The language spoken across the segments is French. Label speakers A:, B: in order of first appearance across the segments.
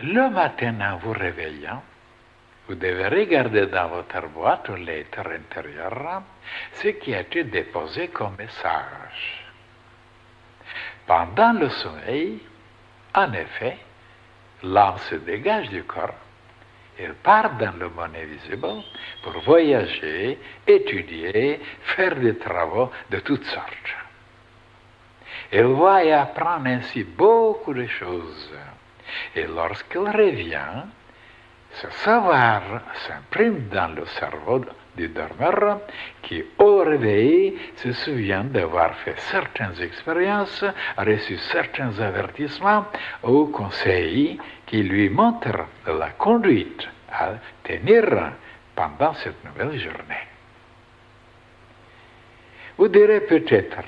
A: Le matin, en vous réveillant, vous devez regarder dans votre boîte aux lettres intérieures ce qui a été déposé comme message. Pendant le sommeil, en effet, l'âme se dégage du corps. Elle part dans le monde invisible pour voyager, étudier, faire des travaux de toutes sortes. Elle va y apprendre ainsi beaucoup de choses. Et lorsqu'elle revient, ce savoir s'imprime dans le cerveau du dormeur qui, au réveil, se souvient d'avoir fait certaines expériences, reçu certains avertissements ou conseils qui lui montrent la conduite à tenir pendant cette nouvelle journée. Vous direz peut-être,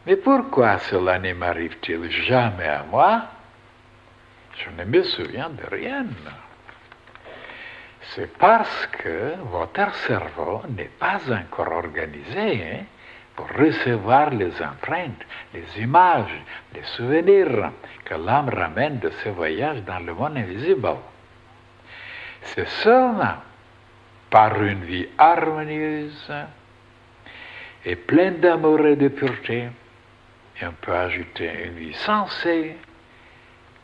A: mais pourquoi cela ne m'arrive-t-il jamais à moi? Je ne me souviens de rien. C'est parce que votre cerveau n'est pas encore organisé pour recevoir les empreintes, les images, les souvenirs que l'âme ramène de ce voyage dans le monde invisible. C'est seulement par une vie harmonieuse et pleine d'amour et de pureté, et on peut ajouter une vie sensée,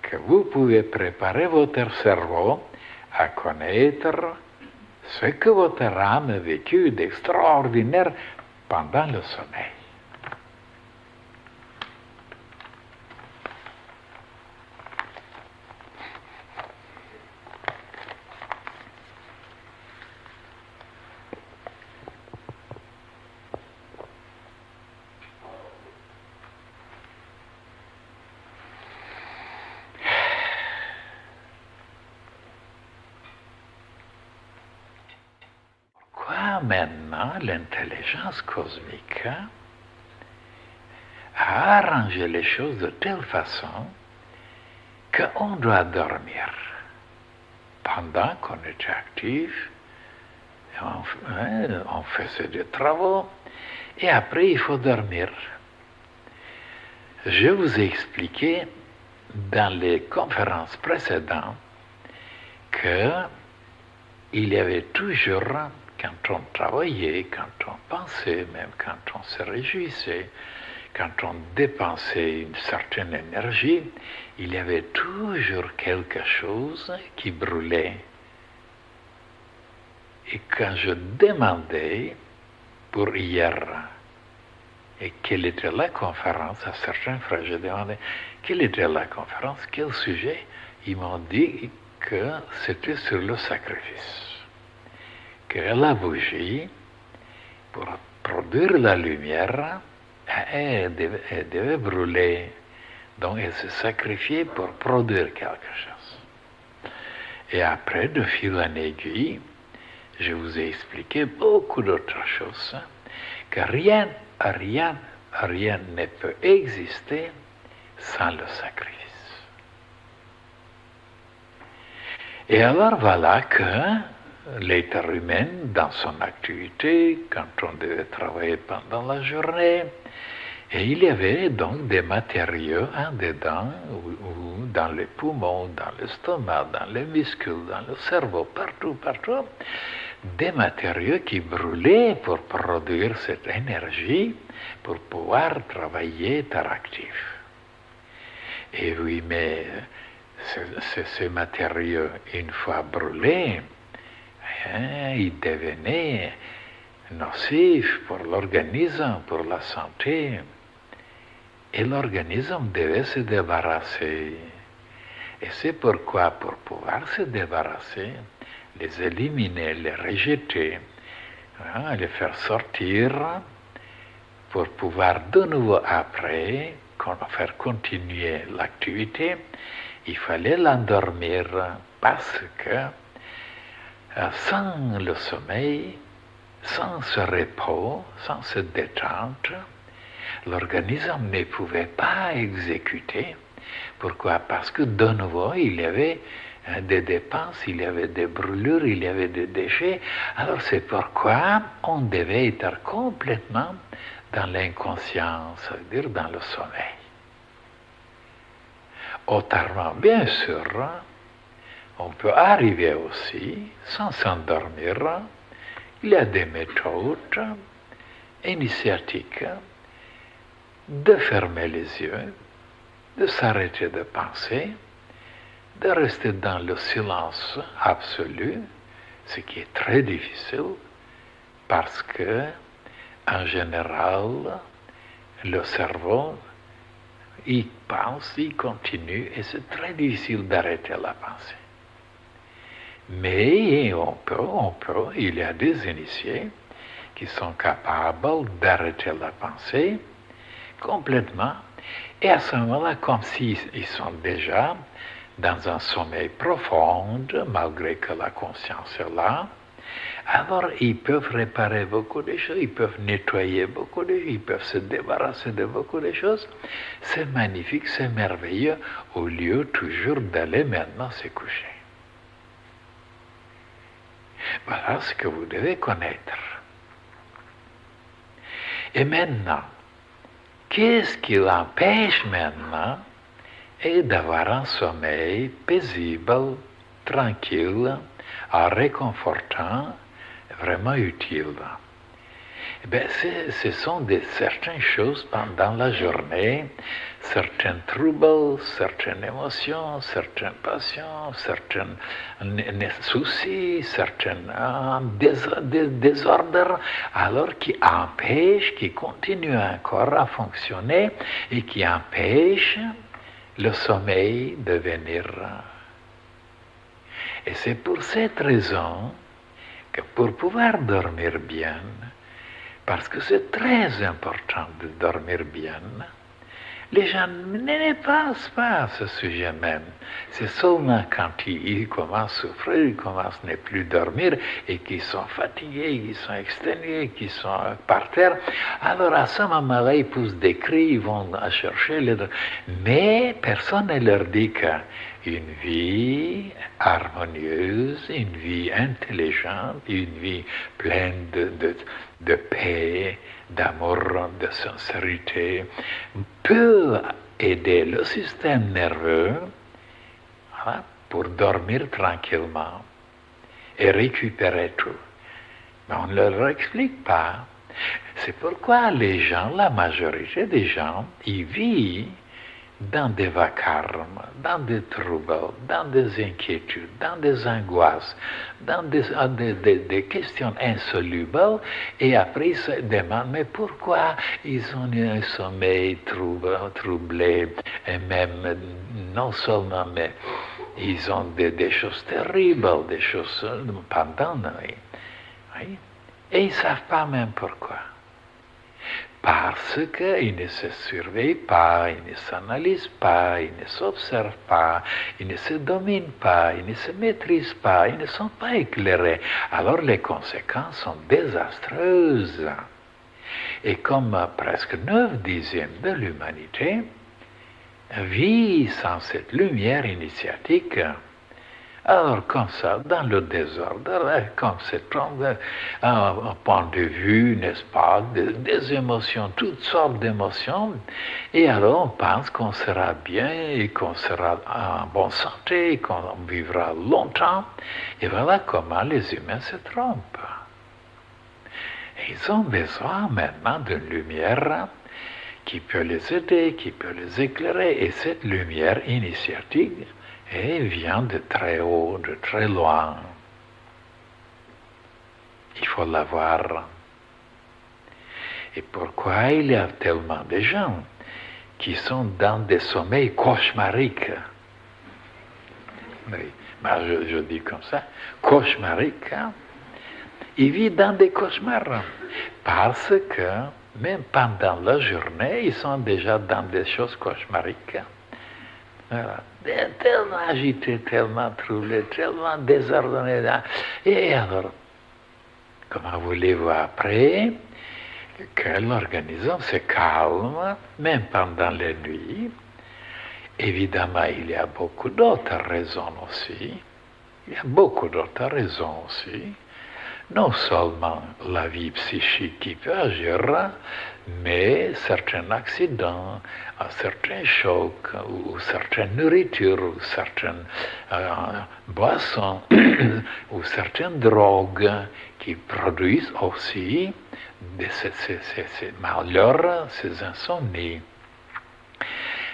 A: que vous pouvez préparer votre cerveau à connaître ce que votre âme a vécu d'extraordinaire pendant le sommeil. Maintenant, l'intelligence cosmique a arrangé les choses de telle façon qu'on doit dormir pendant qu'on est actif, on faisait des travaux, et après il faut dormir. Je vous ai expliqué dans les conférences précédentes qu'il y avait toujours, quand on travaillait, quand on pensait, même quand on se réjouissait, quand on dépensait une certaine énergie, il y avait toujours quelque chose qui brûlait. Et quand je demandais pour hier, et quelle était la conférence, à certains frères, je demandais quelle était la conférence, quel sujet, ils m'ont dit que c'était sur le sacrifice. Que la bougie, pour produire la lumière, elle devait brûler. Donc elle se sacrifiait pour produire quelque chose. Et après, de fil en aiguille, je vous ai expliqué beaucoup d'autres choses, que rien ne peut exister sans le sacrifice. Et alors voilà que l'être humain, dans son activité, quand on devait travailler pendant la journée, et il y avait donc des matériaux en dedans, ou dans les poumons, dans l'estomac, dans les muscles, dans le cerveau, partout, des matériaux qui brûlaient pour produire cette énergie, pour pouvoir travailler, être actif. Et oui, mais ces matériaux, une fois brûlés, il devenait nocif pour l'organisme, pour la santé. Et l'organisme devait se débarrasser. Et c'est pourquoi, pour pouvoir se débarrasser, les éliminer, les rejeter, les faire sortir, pour pouvoir de nouveau après faire continuer l'activité, il fallait l'endormir parce que sans le sommeil, sans ce repos, sans cette détente, l'organisme ne pouvait pas exécuter. Pourquoi? Parce que de nouveau, il y avait des dépenses, il y avait des brûlures, il y avait des déchets. Alors c'est pourquoi on devait être complètement dans l'inconscience, c'est-à-dire dans le sommeil. Autrement, bien sûr, on peut arriver aussi, sans s'endormir, il y a des méthodes initiatiques de fermer les yeux, de s'arrêter de penser, de rester dans le silence absolu, ce qui est très difficile parce que, en général, le cerveau, il pense, il continue et c'est très difficile d'arrêter la pensée. Mais il y a des initiés qui sont capables d'arrêter la pensée complètement et à ce moment-là, comme s'ils sont déjà dans un sommeil profond, malgré que la conscience est là, alors ils peuvent réparer beaucoup de choses, ils peuvent nettoyer beaucoup de choses, ils peuvent se débarrasser de beaucoup de choses. C'est magnifique, c'est merveilleux, au lieu toujours d'aller maintenant se coucher. Voilà ce que vous devez connaître. Et maintenant, qu'est-ce qui l'empêche maintenant d'avoir un sommeil paisible, tranquille, réconfortant, vraiment utile? Ce sont certaines choses pendant la journée, certains troubles, certaines émotions, certaines passions, certains soucis, certains désordres, alors qui empêchent, qui continuent encore à fonctionner et qui empêchent le sommeil de venir. Et c'est pour cette raison que pour pouvoir dormir bien, parce que c'est très important de dormir bien, les gens ne pensent pas à ce sujet même. C'est seulement quand ils commencent à souffrir, ils commencent à ne plus dormir et qu'ils sont fatigués, qu'ils sont exténués, qu'ils sont par terre. Alors à ce moment-là, ils poussent des cris, ils vont chercher les... Mais personne ne leur dit qu'une vie harmonieuse, une vie intelligente, une vie pleine de paix, d'amour, de sincérité, peut aider le système nerveux pour dormir tranquillement et récupérer tout. Mais on ne leur explique pas. C'est pourquoi les gens, la majorité des gens, ils vivent dans des vacarmes, dans des troubles, dans des inquiétudes, dans des angoisses, dans des questions insolubles, et après ils se demandent, mais pourquoi ils ont eu un sommeil troublé, et même non seulement, mais ils ont des choses terribles, des choses pendant, oui. Et ils ne savent pas même pourquoi. Parce qu'ils ne se surveillent pas, ils ne s'analysent pas, ils ne s'observent pas, ils ne se dominent pas, ils ne se maîtrisent pas, ils ne sont pas éclairés. Alors les conséquences sont désastreuses. Et comme presque 9/10 de l'humanité vit sans cette lumière initiatique, alors comme ça, dans le désordre, comme c'est un point de vue, n'est-ce pas, des émotions, toutes sortes d'émotions, et alors on pense qu'on sera bien et qu'on sera en bonne santé, et qu'on vivra longtemps, et voilà comment les humains se trompent. Et ils ont besoin maintenant d'une lumière qui peut les aider, qui peut les éclairer, et cette lumière initiatique, et vient de très haut, de très loin. Il faut l'avoir. Et pourquoi il y a tellement de gens qui sont dans des sommeils cauchemariques? Oui, je dis comme ça, cauchemariques. Ils vivent dans des cauchemars parce que même pendant la journée, ils sont déjà dans des choses cauchemariques. Voilà. Tellement agité, tellement troublé, tellement désordonné. Et alors, comment voulez-vous après que l'organisme se calme, même pendant les nuits? Évidemment, il y a beaucoup d'autres raisons aussi. Il y a beaucoup d'autres raisons aussi. non seulement la vie psychique qui peut agir, mais certains accidents, certains chocs, ou certaines nourritures, ou certaines boissons, ou certaines drogues qui produisent aussi ces malheurs, ces insomnies.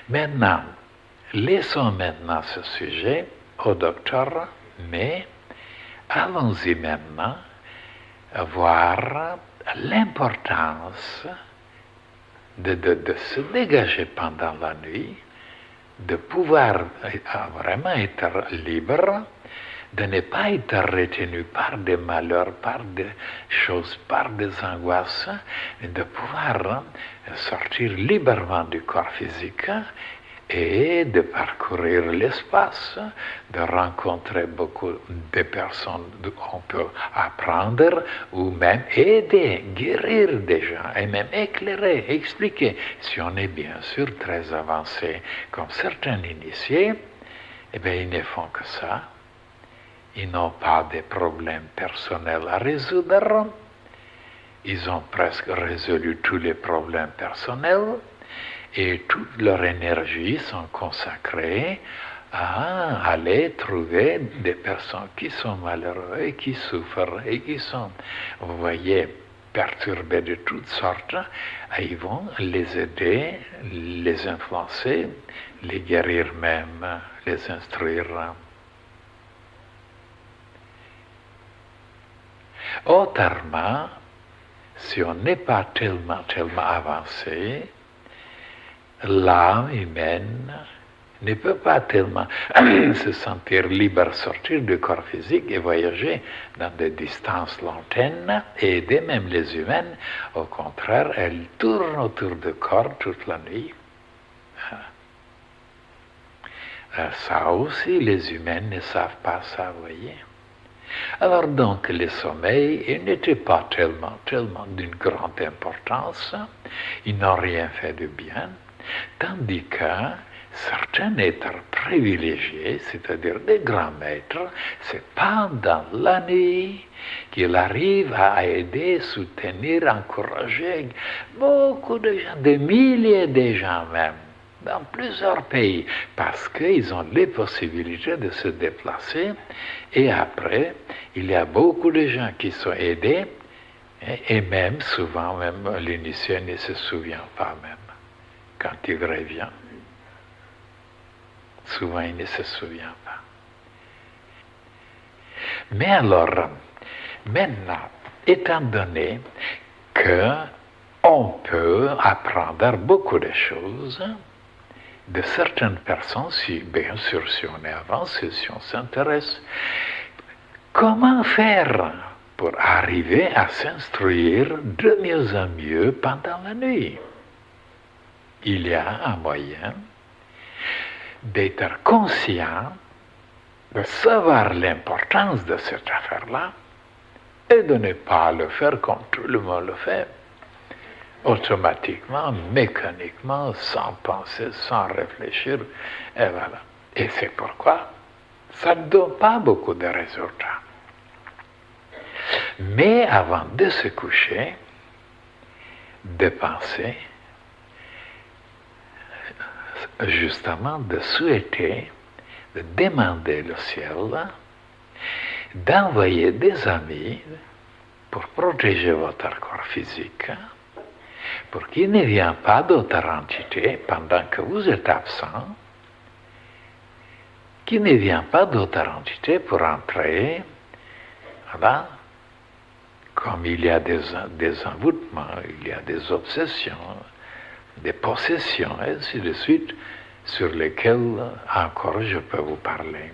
A: Maintenant, laissons maintenant ce sujet au docteur, mais allons-y maintenant voir l'importance de se dégager pendant la nuit, de pouvoir vraiment être libre, de ne pas être retenu par des malheurs, par des choses, par des angoisses, et de pouvoir sortir librement du corps physique et de parcourir l'espace, de rencontrer beaucoup de personnes qu'on peut apprendre ou même aider, guérir des gens et même éclairer, expliquer. Si on est bien sûr très avancé comme certains initiés, eh bien ils ne font que ça. Ils n'ont pas de problèmes personnels à résoudre. Ils ont presque résolu tous les problèmes personnels. Et toute leur énergie sont consacrées à aller trouver des personnes qui sont malheureuses et qui souffrent et qui sont, vous voyez, perturbées de toutes sortes. Et ils vont les aider, les influencer, les guérir même, les instruire. Autrement, si on n'est pas tellement avancé, l'âme humaine ne peut pas tellement se sentir libre, sortir du corps physique et voyager dans des distances lointaines et aider même les humaines. Au contraire, elles tournent autour du corps toute la nuit. Ça aussi, les humaines ne savent pas ça, vous voyez. Alors donc, le sommeil, il n'était pas tellement d'une grande importance. Ils n'ont rien fait de bien. Tandis que certains êtres privilégiés, c'est-à-dire des grands maîtres, c'est pendant la nuit qu'ils arrivent à aider, soutenir, encourager beaucoup de gens, des milliers de gens même, dans plusieurs pays, parce qu'ils ont les possibilités de se déplacer. Et après, il y a beaucoup de gens qui sont aidés, et même, souvent, même l'initié ne se souvient pas même. Quand il revient, souvent il ne se souvient pas. Mais alors, maintenant, étant donné qu'on peut apprendre beaucoup de choses de certaines personnes, bien sûr, si on est avancé, si on s'intéresse, comment faire pour arriver à s'instruire de mieux en mieux pendant la nuit? Il y a un moyen d'être conscient, de savoir l'importance de cette affaire-là et de ne pas le faire comme tout le monde le fait, automatiquement, mécaniquement, sans penser, sans réfléchir, et voilà. Et c'est pourquoi ça ne donne pas beaucoup de résultats. Mais avant de se coucher, de penser, justement de souhaiter, de demander le ciel, d'envoyer des amis pour protéger votre corps physique, pour qu'il ne vienne pas d'autres entités pendant que vous êtes absent, qu'il ne vienne pas d'autres entités pour entrer, voilà. Comme il y a des envoûtements, il y a des obsessions, des possessions, et ainsi de suite, sur lesquelles encore je peux vous parler.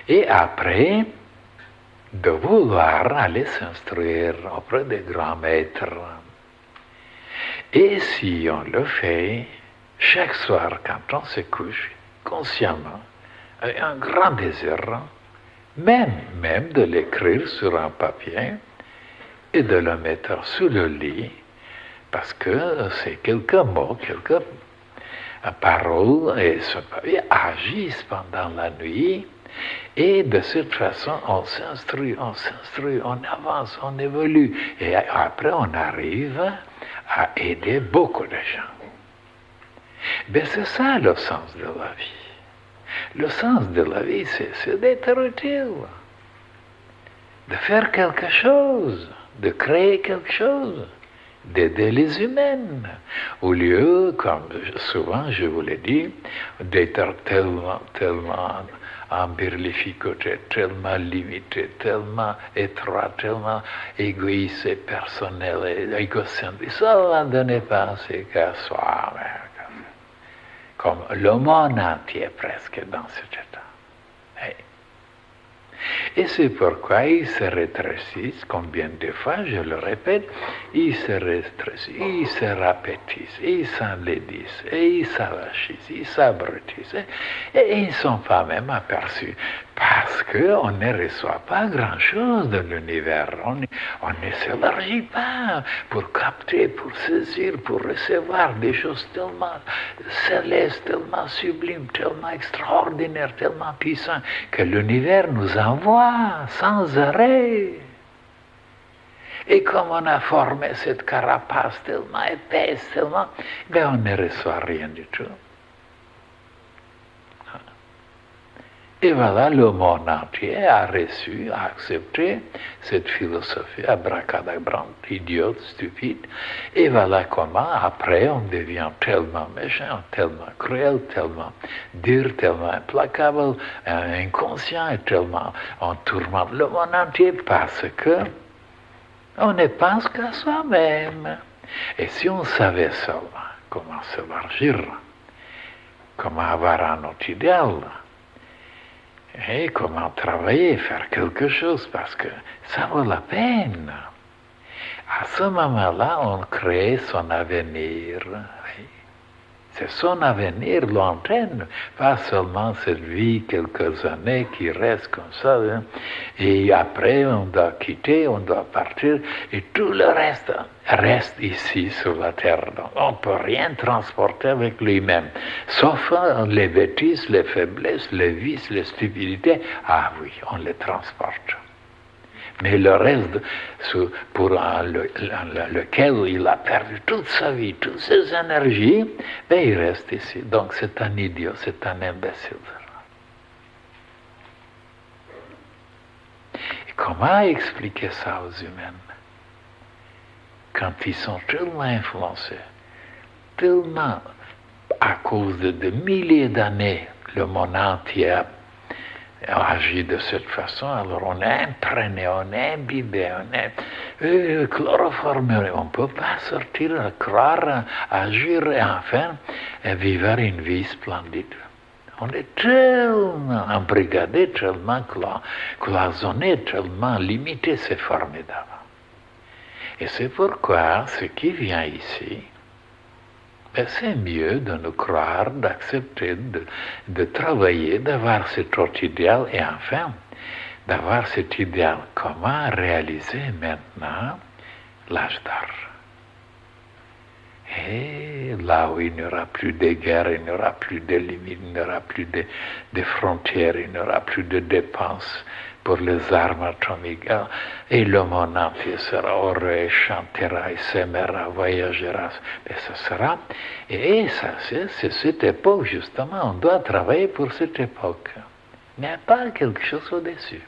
A: Et après, de vouloir aller s'instruire auprès des grands maîtres. Et si on le fait, chaque soir quand on se couche, consciemment, avec un grand désir, même de l'écrire sur un papier et de le mettre sous le lit, parce que c'est quelques mots, quelques paroles, et ce papier agissent pendant la nuit Et de cette façon, on s'instruit, on avance, on évolue. Et après, on arrive à aider beaucoup de gens. Ben, c'est ça le sens de la vie. Le sens de la vie, c'est d'être utile, de faire quelque chose, de créer quelque chose, d'aider les humains, au lieu, comme souvent je vous l'ai dit, d'être tellement embirlificoté, tellement limité, tellement étroit, tellement égoïste et personnel et égocentrique. Ça ne donnait pas assez qu'à soi. Comme le monde entier presque dans cet état. Et c'est pourquoi ils se rétrécissent, combien de fois, je le répète, ils se rétrécissent, ils se rapétissent, ils s'enlaidissent, et ils s'avachissent, ils s'abrutissent, et ils ne sont pas même aperçus, parce qu'on ne reçoit pas grand-chose de l'univers, on ne s'élargit pas pour capter, pour saisir, pour recevoir des choses tellement célestes, tellement sublimes, tellement extraordinaires, tellement puissantes, que l'univers nous envoie sans arrêt. Et comme on a formé cette carapace tellement épaisse, on ne reçoit rien du tout. Et voilà, le monde entier a reçu, a accepté cette philosophie abracadabrante, idiote, stupide. Et voilà comment, après, on devient tellement méchant, tellement cruel, tellement dur, tellement implacable, inconscient, et tellement on tourmente le monde entier parce que on ne pense qu'à soi-même. Et si on savait seulement comment s'élargir, comment avoir un autre idéal, et comment travailler, faire quelque chose, parce que ça vaut la peine. À ce moment-là, on crée son avenir. C'est son avenir lointain, pas seulement cette vie, quelques années qui restent comme ça. Et après, on doit quitter, on doit partir, et tout le reste reste ici sur la terre. Donc, on ne peut rien transporter avec lui-même, sauf les bêtises, les faiblesses, les vices, les stupidités. Ah oui, on les transporte. Mais le reste, pour lequel il a perdu toute sa vie, toutes ses énergies, il reste ici. Donc c'est un idiot, c'est un imbécile. Et comment expliquer ça aux humains? Quand ils sont tellement influencés, tellement à cause de milliers d'années, le monde entier a agi de cette façon, alors on est imprégné, on est imbibé, on est chloroformé, on ne peut pas sortir, croire, agir et enfin vivre une vie splendide. On est tellement embrigadé, tellement cloisonné, tellement limité, c'est formidable. Et c'est pourquoi ce qui vient ici, c'est mieux de nous croire, d'accepter, de travailler, d'avoir cet autre idéal et enfin d'avoir cet idéal. Comment réaliser maintenant l'âge d'or? Et là où il n'y aura plus de guerre, il n'y aura plus de limites, il n'y aura plus de frontières, il n'y aura plus de dépenses pour les armes atomiques. Et le monde entier sera heureux, chantera, et s'aimera, voyagera. Et ce sera. Et ça, c'est cette époque, justement. On doit travailler pour cette époque. Il n'y a pas quelque chose au-dessus.